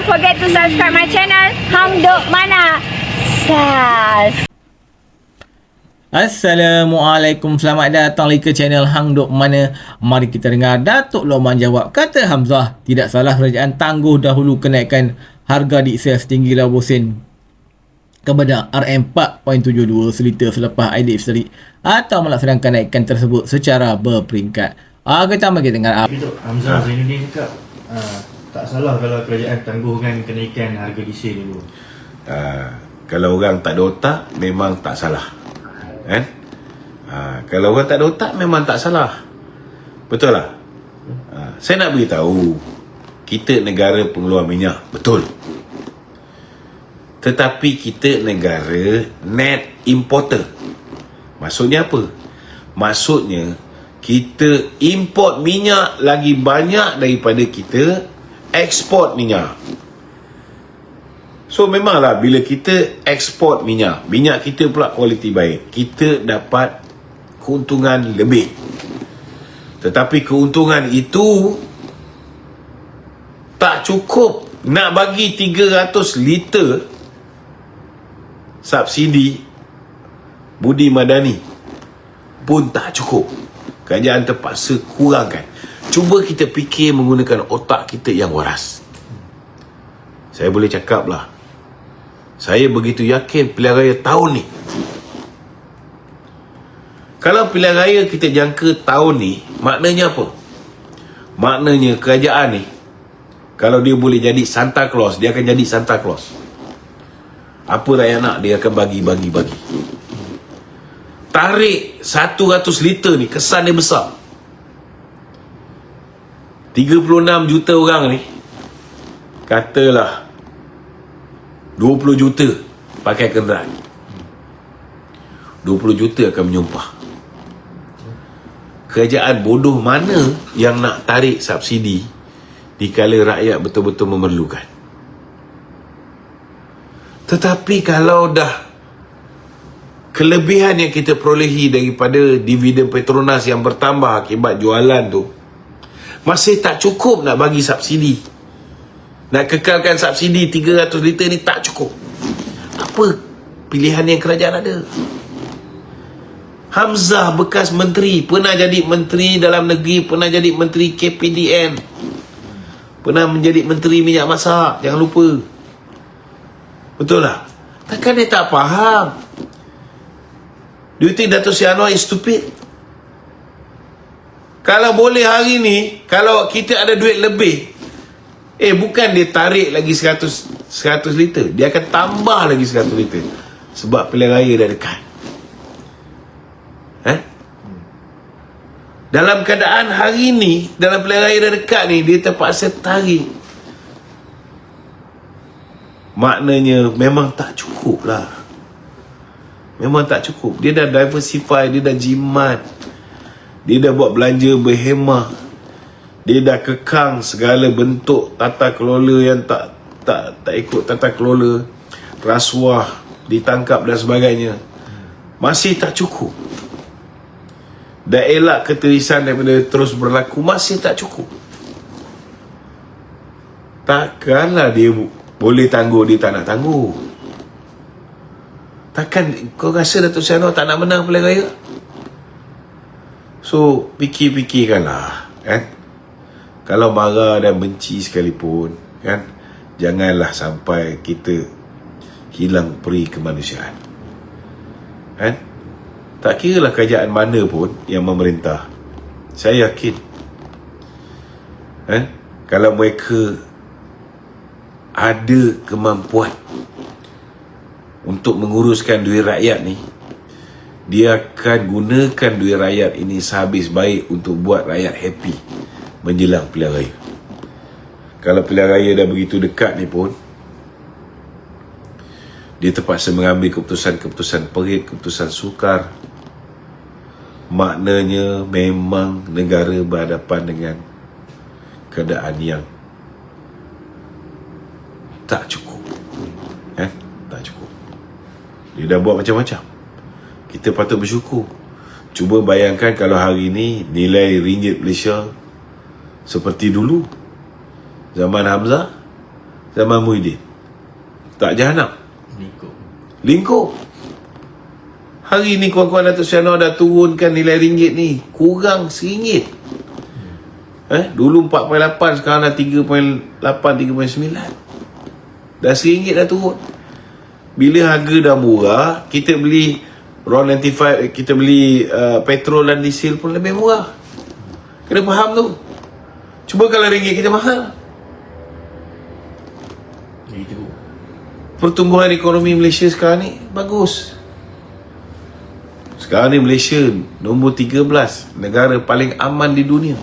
forget to subscribe my channel Hang Duk Mana. Sas. Assalamualaikum, selamat datang lagi ke channel Hang Duk Mana. Mari kita dengar Datuk Lokman jawab. Kata Hamzah, tidak salah kerajaan tangguh dahulu kenaikan harga diesel setinggi 20 sen kepada RM4.72 seliter selepas IDF serik atau melaksanakan kenaikan tersebut secara berperingkat. Kita mari dengar. Hamzah Zainuddin cakap tak salah kalau kerajaan tangguhkan kenaikan harga diesel dulu. Kalau orang tak ada otak memang tak salah. Kan? Kalau orang tak ada otak memang tak salah. Betul lah. Saya nak beritahu, kita negara pengeluar minyak, betul. Tetapi kita negara net importer. Maksudnya apa? Maksudnya kita import minyak lagi banyak daripada kita ekspor minyak. So memanglah bila kita ekspor minyak kita pula kualiti baik, kita dapat keuntungan lebih. Tetapi keuntungan itu tak cukup. Nak bagi 300 liter subsidi Budi Madani pun tak cukup. Kerajaan terpaksa kurangkan. Cuba kita fikir menggunakan otak kita yang waras. Saya boleh cakap lah, saya begitu yakin pilihan raya tahun ni, kalau pilihan raya kita jangka tahun ni, maknanya apa? Maknanya kerajaan ni, kalau dia boleh jadi Santa Claus, dia akan jadi Santa Claus. Apa rakyat nak, dia akan bagi. Tarik 100 liter ni, kesan dia besar. 36 juta orang ni, katalah 20 juta pakai kenderaan, 20 juta akan menyumpah. Kerajaan bodoh mana yang nak tarik subsidi dikala rakyat betul-betul memerlukan? Tetapi kalau dah kelebihan yang kita perolehi daripada dividen Petronas yang bertambah akibat jualan tu masih tak cukup nak bagi subsidi, nak kekalkan subsidi 300 liter ni tak cukup. Apa pilihan yang kerajaan ada? Hamzah bekas menteri, pernah jadi menteri dalam negeri, pernah jadi menteri KPDN, pernah menjadi menteri minyak masak, jangan lupa. Betul lah? Takkan dia tak faham? Do you think Dato' Sri Anwar is stupid? Kalau boleh hari ni, kalau kita ada duit lebih, bukan dia tarik lagi 100 liter, dia akan tambah lagi 100 liter. Sebab pilihan raya dah dekat. Dalam keadaan hari ni, dalam pilihan raya dah dekat ni, dia terpaksa tarik. Maknanya memang tak cukup lah. Memang tak cukup. Dia dah diversify, dia dah jimat, dia dah buat belanja berhemah, dia dah kekang segala bentuk tata kelola yang tak ikut tata kelola, rasuah, ditangkap dan sebagainya. Masih tak cukup. Dah elak keterisan daripada terus berlaku, masih tak cukup. Takkanlah dia boleh tangguh, dia tak nak tangguh. Takkan kau rasa Dato' Sri Anwar tak nak menang pilihan raya? So fikir-fikirkanlah, kan? Kalau marah dan benci sekalipun, kan, janganlah sampai kita hilang peri kemanusiaan, kan? Tak kira lah kerajaan mana pun yang memerintah, saya yakin, kan, kalau mereka ada kemampuan untuk menguruskan duit rakyat ni, dia akan gunakan duit rakyat ini sehabis baik untuk buat rakyat happy menjelang pilihan raya. Kalau pilihan raya dah begitu dekat ni pun, dia terpaksa mengambil keputusan-keputusan perit, keputusan sukar. Maknanya memang negara berhadapan dengan keadaan yang tak cukup, kan? Tak cukup. Dia dah buat macam-macam. Kita patut bersyukur. Cuba bayangkan kalau hari ini nilai ringgit Malaysia seperti dulu, zaman Hamzah. zaman Muhyiddin. Tak jahanam, lingkup. Hari ni kawan-kawan Datuk Seri Anwar dah turunkan nilai ringgit ni kurang RM1. Dulu 4.8, sekarang dah 3.8, 3.9. Dah RM1 dah turun. Bila harga dah murah, kita beli RON 95, kita beli petrol dan diesel pun lebih murah. Kena faham tu. Cuba kalau ringgit kita mahal, pertumbuhan ekonomi Malaysia sekarang ni bagus. Sekarang ni Malaysia nombor 13 negara paling aman di dunia.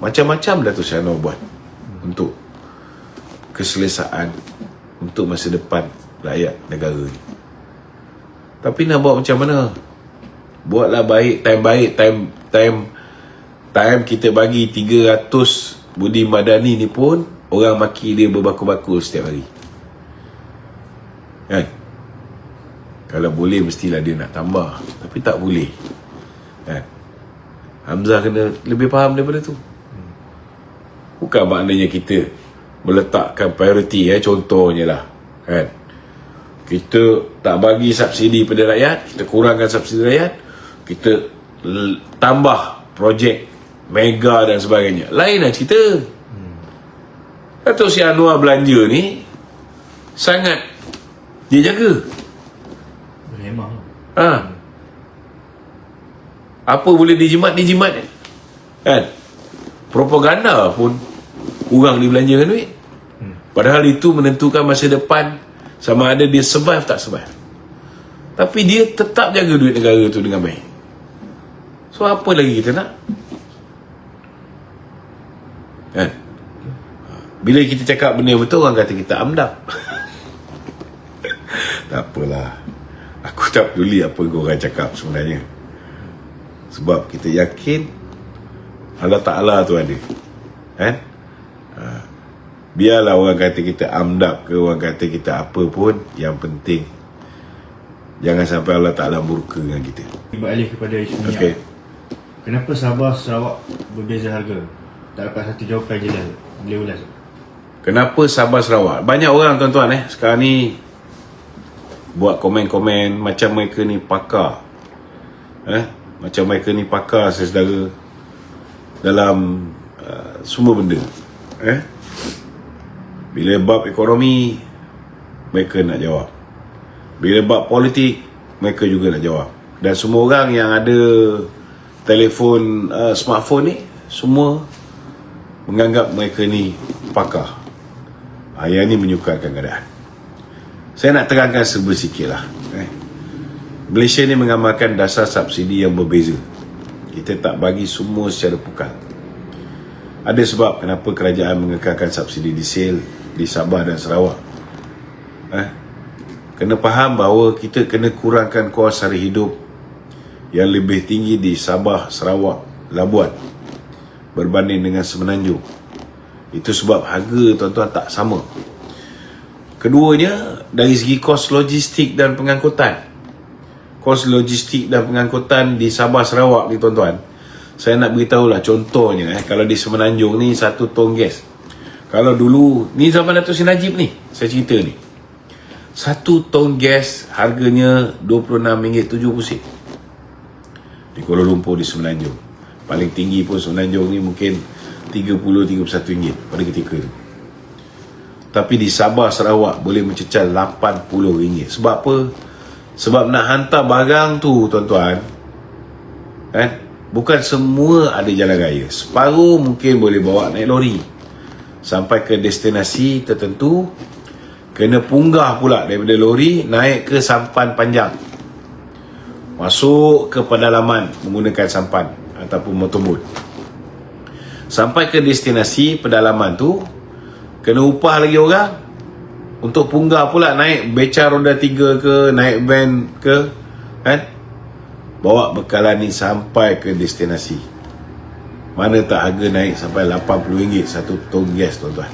Macam-macam Datuk Seri Anwar buat untuk keselesaan, untuk masa depan rakyat negara ni. Tapi nak buat macam mana? Buatlah baik, time kita bagi 300 Budi Madani ni pun orang maki dia berbakul-bakul setiap hari. Kan? Kalau boleh mestilah dia nak tambah, tapi tak boleh. Kan? Hamzah kena lebih faham daripada tu. Bukan maknanya kita meletakkan priority, contohnya lah, kan? Kita tak bagi subsidi pada rakyat, kita kurangkan subsidi rakyat, kita tambah projek mega dan sebagainya. Lain lah cerita. Datuk Seri Anwar belanja ni sangat dia jaga. Berhemah. Apa boleh dijimat kan? Propaganda pun kurang dibelanjakan duit. Padahal itu menentukan masa depan, sama ada dia survive tak survive. Tapi dia tetap jaga duit negara tu dengan baik. So apa lagi kita nak? Kan? Bila kita cakap benda betul, orang kata kita amdap. Tak apalah, aku tak peduli apa korang cakap sebenarnya. Sebab kita yakin Allah Ta'ala tu ada. Kan? Biarlah orang kata kita amdap ke, orang kata kita apa pun, yang penting jangan sampai Allah Ta'ala murka dengan kita. Beralih kepada isu minyak. Okay. Kenapa Sabah Sarawak berbeza harga? Tak dapat satu jawapan jelas. Boleh ulas? Kenapa Sabah Sarawak? Banyak orang tuan-tuan sekarang ni buat komen-komen macam mereka ni pakar. Macam mereka ni pakar saudara dalam semua benda. Bila bab ekonomi, mereka nak jawab. Bila bab politik, mereka juga nak jawab. Dan semua orang yang ada telefon smartphone ni, semua menganggap mereka ni pakar. Yang ni menyukarkan keadaan. Saya nak terangkan serba sikit lah. Malaysia ni mengamalkan dasar subsidi yang berbeza. Kita tak bagi semua secara pukal. Ada sebab kenapa kerajaan mengekalkan subsidi diesel di Sabah dan Sarawak. Kena faham bahawa kita kena kurangkan kos sara hidup yang lebih tinggi di Sabah, Sarawak, Labuan berbanding dengan Semenanjung. Itu sebab harga tuan-tuan tak sama. Keduanya, dari segi kos logistik dan pengangkutan. Kos logistik dan pengangkutan di Sabah, Sarawak ni tuan-tuan, saya nak beritahu lah contohnya. Kalau di Semenanjung ni, 1 tong gas, kalau dulu, ni zaman Datuk Seri Najib ni, saya cerita ni, 1 tong gas harganya RM26.70 di Kuala Lumpur, di Semenanjung. Paling tinggi pun Semenanjung ni mungkin RM30-31 pada ketika tu. Tapi di Sabah, Sarawak boleh mencecah RM80. Sebab apa? Sebab nak hantar barang tu tuan-tuan, bukan semua ada jalan raya. Separuh mungkin boleh bawa naik lori sampai ke destinasi tertentu, kena punggah pula daripada lori naik ke sampan panjang, masuk ke pedalaman menggunakan sampan ataupun motorbot. Sampai ke destinasi pedalaman tu, kena upah lagi orang untuk punggah pula naik beca roda 3 ke, naik van ke, bawa bekalan ni sampai ke destinasi. Mana tak harga naik sampai RM80 1 tong gas tuan-tuan.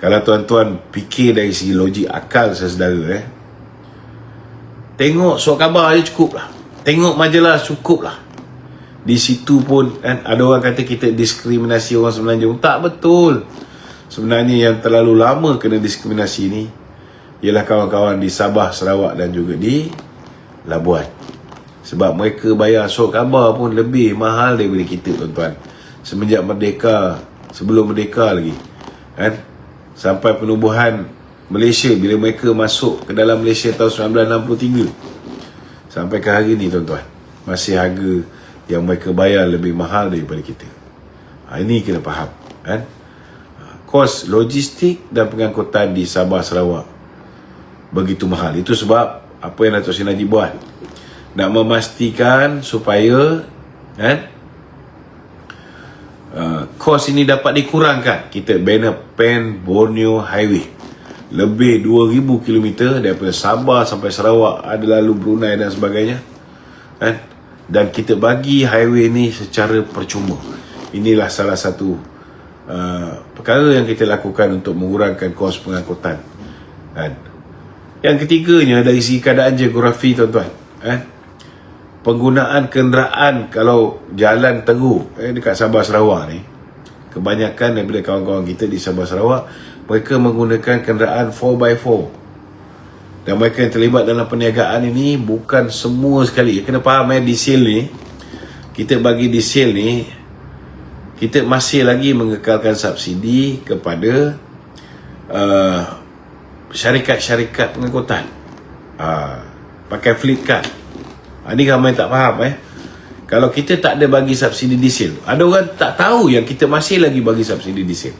Kalau tuan-tuan fikir dari segi logik akal saudara, tengok surat khabar je cukup lah, tengok majalah cukup lah. Di situ pun ada orang kata kita diskriminasi orang Semenanjung. Tak betul. sebenarnya yang terlalu lama kena diskriminasi ni ialah kawan-kawan di Sabah, Sarawak dan juga di Labuan. Sebab mereka bayar surat khabar pun lebih mahal daripada kita, tuan-tuan. Semenjak merdeka, sebelum merdeka lagi, kan? Sampai penubuhan Malaysia, bila mereka masuk ke dalam Malaysia tahun 1963 sampai ke hari ni, tuan-tuan, masih harga yang mereka bayar lebih mahal daripada kita. Ini kena faham, kan? Kos logistik dan pengangkutan di Sabah, Sarawak begitu mahal. Itu sebab apa yang Datuk Seri Najib buat, nak memastikan supaya, kan, kos ini dapat dikurangkan. Kita bina Pen Borneo Highway lebih 2000 km daripada Sabah sampai Sarawak, ada lalu Brunei dan sebagainya, kan? Dan kita bagi highway ni secara percuma. Inilah salah satu perkara yang kita lakukan untuk mengurangkan kos pengangkutan, kan? Yang ketiganya, dari segi keadaan geografi, tuan-tuan, kan? Penggunaan kenderaan kalau jalan teruk dekat Sabah Sarawak ni, kebanyakan daripada kawan-kawan kita di Sabah Sarawak, mereka menggunakan kenderaan 4x4. Dan mereka yang terlibat dalam perniagaan ini bukan semua sekali. Kena faham, diesel ni, kita bagi diesel ni, kita masih lagi mengekalkan subsidi kepada syarikat-syarikat pengangkutan, pakai fleet card. Ini ramai tak faham. Kalau kita tak ada bagi subsidi diesel, ada orang tak tahu yang kita masih lagi bagi subsidi diesel.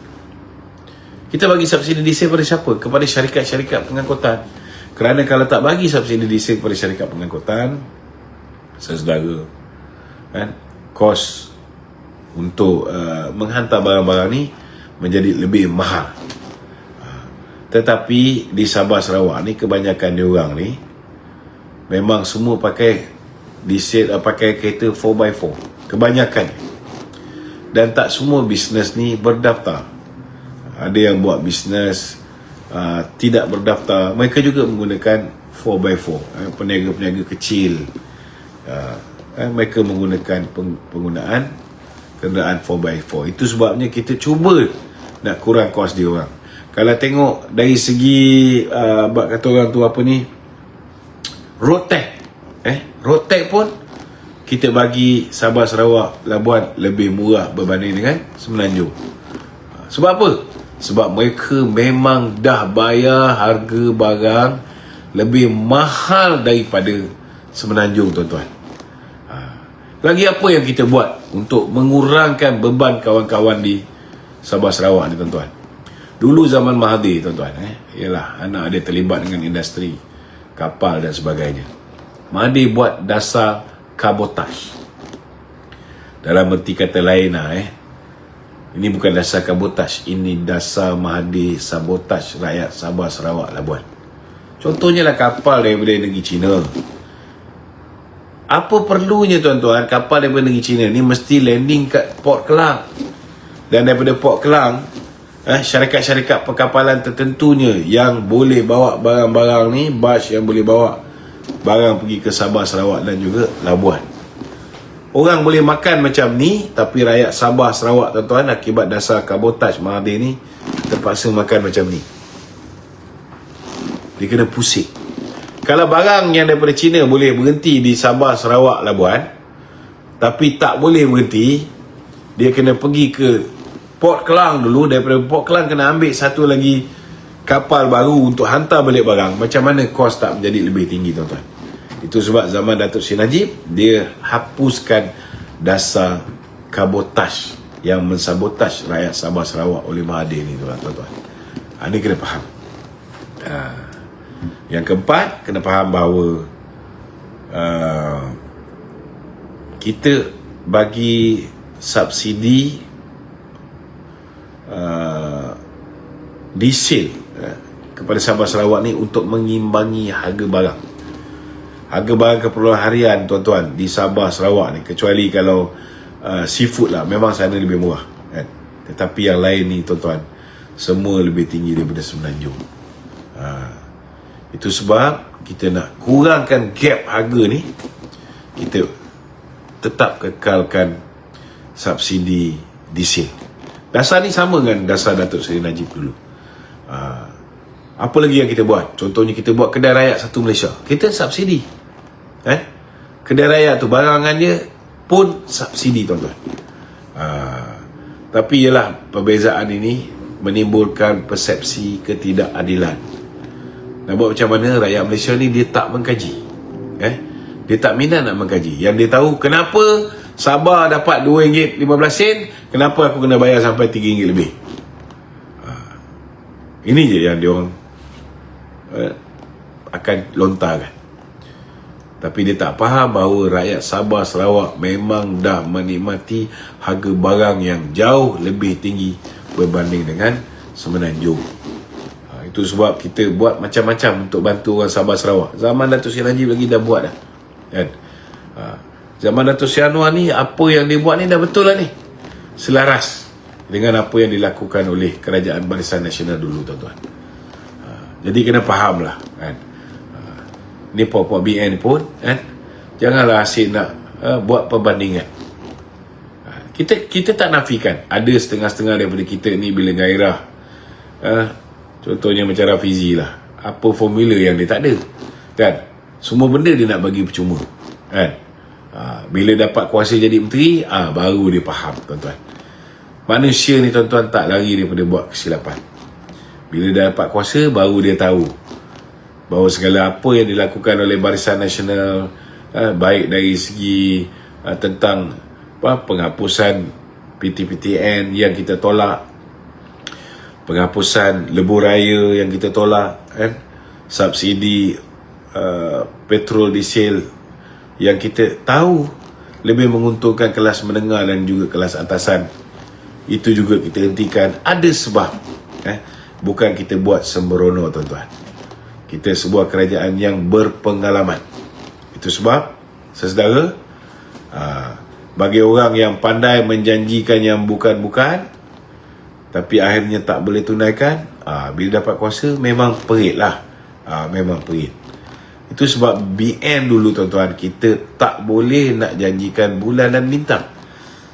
Kita bagi subsidi diesel pada siapa? Kepada syarikat-syarikat pengangkutan. Kerana kalau tak bagi subsidi diesel kepada syarikat pengangkutan, saudara, kan, kos untuk menghantar barang-barang ni menjadi lebih mahal. Tetapi di Sabah Sarawak ni, kebanyakan diorang ni memang semua pakai diesel, pakai kereta 4x4, kebanyakan. Dan tak semua bisnes ni berdaftar. Ada yang buat bisnes tidak berdaftar, mereka juga menggunakan 4x4. Peniaga-peniaga kecil, mereka menggunakan penggunaan kenderaan 4x4. Itu sebabnya kita cuba nak kurang kos dia orang. Kalau tengok dari segi kata orang tu apa ni, road tax, road tax pun kita bagi Sabah, Sarawak, Labuan lebih murah berbanding dengan Semenanjung. Sebab apa? Sebab mereka memang dah bayar harga barang lebih mahal daripada Semenanjung, tuan-tuan. Lagi apa yang kita buat untuk mengurangkan beban kawan-kawan di Sabah Sarawak ni, tuan-tuan? Dulu zaman Mahathir, tuan-tuan, ialah anak dia terlibat dengan industri kapal dan sebagainya. Mahathir buat dasar kabotaj. Dalam erti kata lain, ini bukan dasar kabotaj, ini dasar Mahathir sabotaj rakyat Sabah, Sarawak, Labuan. Contohnya lah kapal daripada negeri China. Apa perlunya, tuan-tuan, kapal daripada negeri China ni mesti landing kat Port Klang. Dan daripada Port Klang, syarikat-syarikat perkapalan tertentunya yang boleh bawa barang-barang ni, barge yang boleh bawa barang pergi ke Sabah, Sarawak dan juga Labuan. Orang boleh makan macam ni, tapi rakyat Sabah, Sarawak, tuan-tuan, akibat dasar kabotaj Mahathir ni, terpaksa makan macam ni. Dia kena pusing. Kalau barang yang daripada China boleh berhenti di Sabah, Sarawak, Labuan, tapi tak boleh berhenti, dia kena pergi ke Port Klang dulu. Daripada Port Klang kena ambil satu lagi kapal baru untuk hantar balik barang. Macam mana kos tak menjadi lebih tinggi, tuan-tuan? Itu sebab zaman Datuk Seri Najib, dia hapuskan dasar kabotaj yang mensabotaj rakyat Sabah Sarawak oleh Mahathir ni, tuan-tuan. Ini kena faham. Yang keempat, kena faham bahawa kita bagi subsidi diesel kepada Sabah Sarawak ni untuk mengimbangi harga barang. Harga barang keperluan harian, tuan-tuan, di Sabah Sarawak ni, kecuali kalau seafood lah, memang sana lebih murah, kan? Tetapi yang lain ni, tuan-tuan, semua lebih tinggi daripada Semenanjung. Itu sebab kita nak kurangkan gap harga ni, kita tetap kekalkan subsidi diesel. Dasar ni sama dengan dasar Datuk Seri Najib dulu. Apa lagi yang kita buat? Contohnya kita buat kedai rakyat satu Malaysia. Kita subsidi. Kedai rakyat tu barangan dia pun subsidi, tuan-tuan. Tapi ialah perbezaan ini menimbulkan persepsi ketidakadilan. Nak buat macam mana rakyat Malaysia ni dia tak mengkaji. Dia tak minat nak mengkaji. Yang dia tahu kenapa Sabah dapat RM2.15, kenapa aku kena bayar sampai RM3 lebih. Ini je yang dia orang akan lontarkan. Tapi dia tak faham bahawa rakyat Sabah Sarawak memang dah menikmati harga barang yang jauh lebih tinggi berbanding dengan Semenanjung. Itu sebab kita buat macam-macam untuk bantu orang Sabah Sarawak. Zaman Datuk Seri Najib lagi dah buat dah, kan? Zaman Datuk Seri Anwar ni, apa yang dia buat ni dah betul lah ni, selaras dengan apa yang dilakukan oleh Kerajaan Barisan Nasional dulu, tuan-tuan. Jadi kena faham lah, kan? Ni puak-puak BN pun, kan, janganlah asyik nak buat perbandingan. Kita tak nafikan ada setengah-setengah daripada kita ni bila gairah, contohnya macam Rafizi lah, apa formula yang dia tak ada, kan? Semua benda dia nak bagi percuma, kan? Bila dapat kuasa jadi menteri, baru dia faham, tuan-tuan. Manusia ni, tuan-tuan, tak lari daripada buat kesilapan. Bila dah dapat kuasa, baru dia tahu bahawa segala apa yang dilakukan oleh Barisan Nasional, baik dari segi tentang penghapusan PTPTN yang kita tolak, penghapusan lebuh raya yang kita tolak, kan? Subsidi petrol diesel yang kita tahu lebih menguntungkan kelas menengah dan juga kelas atasan, itu juga kita hentikan. Ada sebab, bukan kita buat sembrono, tuan-tuan. Kita sebuah kerajaan yang berpengalaman. Itu sebab, saudara, bagi orang yang pandai menjanjikan yang bukan-bukan, tapi akhirnya tak boleh tunaikan, bila dapat kuasa memang perit lah. Memang perit. Itu sebab BN dulu, tuan-tuan, kita tak boleh nak janjikan bulan dan bintang.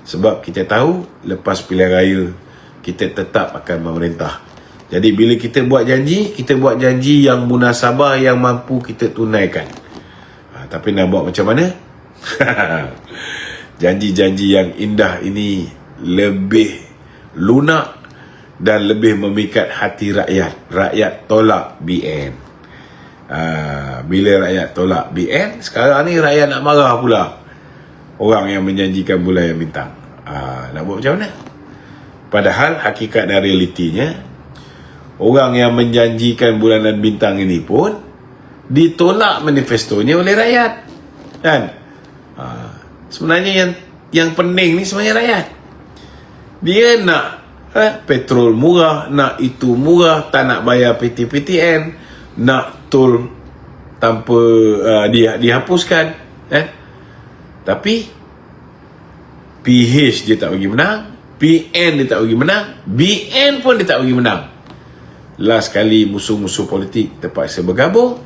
Sebab kita tahu lepas pilihan raya kita tetap akan memerintah. Jadi bila kita buat janji, kita buat janji yang munasabah, yang mampu kita tunaikan. Tapi nak buat macam mana? Janji-janji yang indah ini lebih lunak dan lebih memikat hati rakyat. Rakyat tolak BN. Bila rakyat tolak BN, sekarang ni rakyat nak marah pula orang yang menjanjikan bulan yang bintang. Nak buat macam mana? Padahal hakikat dan realitinya, orang yang menjanjikan bulan dan bintang ini pun ditolak manifestonya oleh rakyat, kan? Sebenarnya yang pening ni sebenarnya rakyat. Dia nak petrol murah, nak itu murah, tak nak bayar PTPTN, nak tol tanpa dihapuskan, tapi PH dia tak bagi menang, PN dia tak bagi menang, BN pun dia tak bagi menang. Last kali musuh-musuh politik terpaksa bergabung,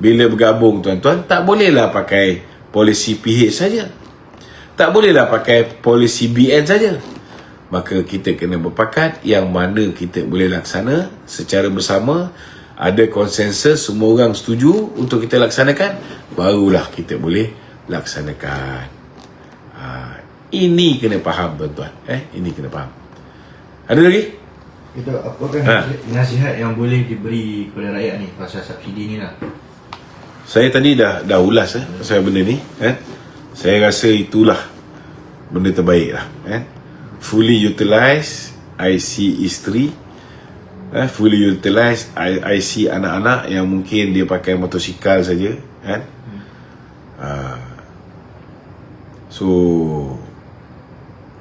bila bergabung, tuan-tuan, tak bolehlah pakai polisi PH saja, tak bolehlah pakai polisi BN saja. Maka kita kena berpakat yang mana kita boleh laksana secara bersama, ada konsensus, semua orang setuju untuk kita laksanakan, barulah kita boleh laksanakan. Ini kena faham, tuan-tuan. Ini kena faham. Ada lagi? Itu apakah nasihat yang boleh diberi kepada rakyat ni pasal subsidi ni lah? Saya tadi dah ulas pasal benda ni. Saya rasa itulah benda terbaik lah. Fully utilize IC isteri, fully utilize IC anak-anak yang mungkin dia pakai motosikal saja, kan? So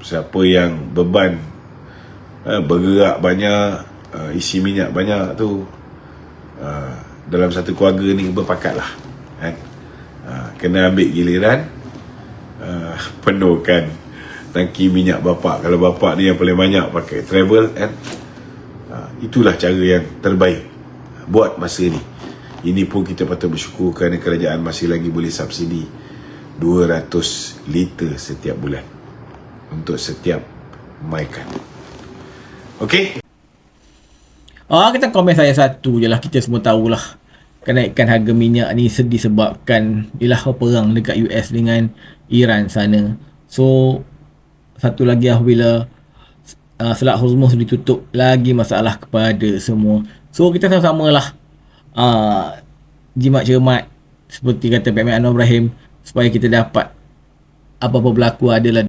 siapa yang beban bergerak banyak, isi minyak banyak tu, dalam satu keluarga ni berpakatlah, kan? Kena ambil giliran, penuhkan tangki minyak bapak. Kalau bapak ni yang paling banyak pakai travel, kan? Itulah cara yang terbaik buat masa ni. Ini pun kita patut bersyukur kerana kerajaan masih lagi boleh subsidi 200 liter setiap bulan untuk setiap ramaikan. Okey? Kita komen saya satu je lah. Kita semua tahulah kenaikan harga minyak ni disebabkan ialah perang dekat US dengan Iran sana. So satu lagi bila Selat Hormuz ditutup, lagi masalah kepada semua. So kita sama-sama lah jimat cermat seperti kata Pak Mek Anwar Ibrahim, supaya kita dapat apa-apa berlaku adalah